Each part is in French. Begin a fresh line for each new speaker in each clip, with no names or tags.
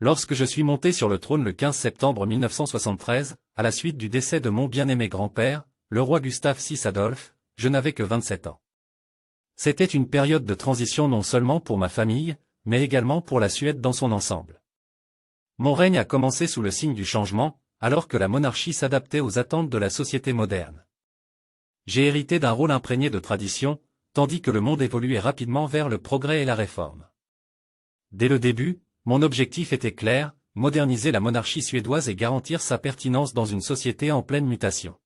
Lorsque je suis monté sur le trône le 15 septembre 1973, à la suite du décès de mon bien-aimé grand-père, le roi Gustave VI Adolphe, je n'avais que 27 ans. C'était une période de transition non seulement pour ma famille, mais également pour la Suède dans son ensemble. Mon règne a commencé sous le signe du changement, alors que la monarchie s'adaptait aux attentes de la société moderne. J'ai hérité d'un rôle imprégné de tradition, tandis que le monde évoluait rapidement vers le progrès et la réforme. Dès le début, mon objectif était clair, moderniser la monarchie suédoise et garantir sa pertinence dans une société en pleine mutation.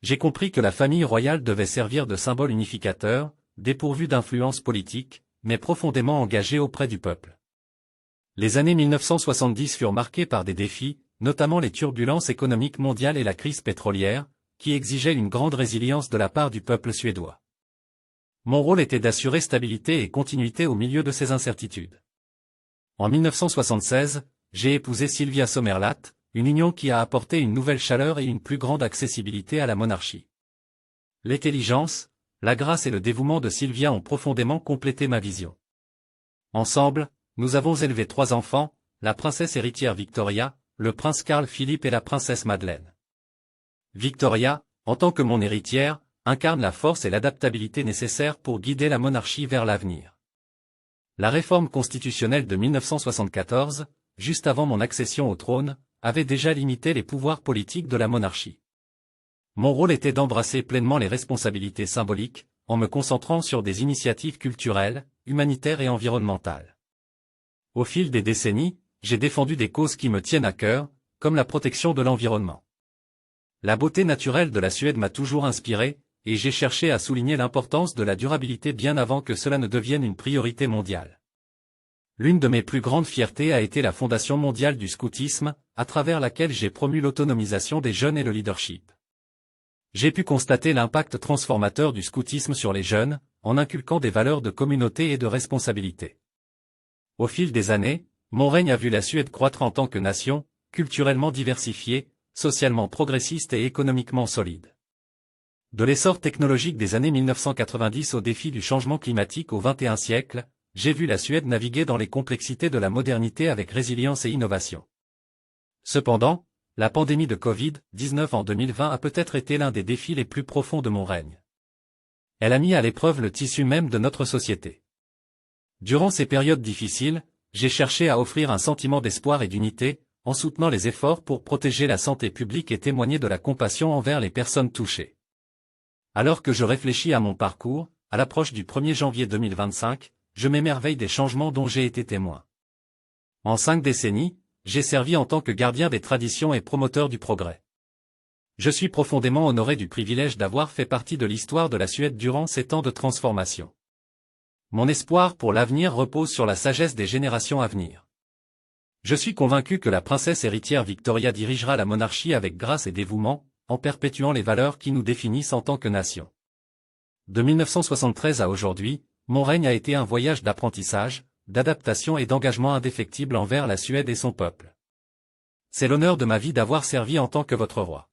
J'ai compris que la famille royale devait servir de symbole unificateur, dépourvu d'influence politique, mais profondément engagée auprès du peuple. Les années 1970 furent marquées par des défis, notamment les turbulences économiques mondiales et la crise pétrolière, qui exigeaient une grande résilience de la part du peuple suédois. Mon rôle était d'assurer stabilité et continuité au milieu de ces incertitudes. En 1976, j'ai épousé Sylvia Sommerlath, une union qui a apporté une nouvelle chaleur et une plus grande accessibilité à la monarchie. L'intelligence, la grâce et le dévouement de Sylvia ont profondément complété ma vision. Ensemble, nous avons élevé 3 enfants, la princesse héritière Victoria, le prince Carl Philippe et la princesse Madeleine. Victoria, en tant que mon héritière, incarne la force et l'adaptabilité nécessaires pour guider la monarchie vers l'avenir. La réforme constitutionnelle de 1974, juste avant mon accession au trône, avait déjà limité les pouvoirs politiques de la monarchie. Mon rôle était d'embrasser pleinement les responsabilités symboliques, en me concentrant sur des initiatives culturelles, humanitaires et environnementales. Au fil des décennies, j'ai défendu des causes qui me tiennent à cœur, comme la protection de l'environnement. La beauté naturelle de la Suède m'a toujours inspiré, et j'ai cherché à souligner l'importance de la durabilité bien avant que cela ne devienne une priorité mondiale. L'une de mes plus grandes fiertés a été la Fondation mondiale du scoutisme, à travers laquelle j'ai promu l'autonomisation des jeunes et le leadership. J'ai pu constater l'impact transformateur du scoutisme sur les jeunes, en inculquant des valeurs de communauté et de responsabilité. Au fil des années, mon règne a vu la Suède croître en tant que nation, culturellement diversifiée, socialement progressiste et économiquement solide. De l'essor technologique des années 1990 au défi du changement climatique au XXI siècle, j'ai vu la Suède naviguer dans les complexités de la modernité avec résilience et innovation. Cependant, la pandémie de Covid-19 en 2020 a peut-être été l'un des défis les plus profonds de mon règne. Elle a mis à l'épreuve le tissu même de notre société. Durant ces périodes difficiles, j'ai cherché à offrir un sentiment d'espoir et d'unité, en soutenant les efforts pour protéger la santé publique et témoigner de la compassion envers les personnes touchées. Alors que je réfléchis à mon parcours, à l'approche du 1er janvier 2025, je m'émerveille des changements dont j'ai été témoin. En 5 décennies, j'ai servi en tant que gardien des traditions et promoteur du progrès. Je suis profondément honoré du privilège d'avoir fait partie de l'histoire de la Suède durant ces temps de transformation. Mon espoir pour l'avenir repose sur la sagesse des générations à venir. Je suis convaincu que la princesse héritière Victoria dirigera la monarchie avec grâce et dévouement, en perpétuant les valeurs qui nous définissent en tant que nation. De 1973 à aujourd'hui, mon règne a été un voyage d'apprentissage, d'adaptation et d'engagement indéfectible envers la Suède et son peuple. C'est l'honneur de ma vie d'avoir servi en tant que votre roi.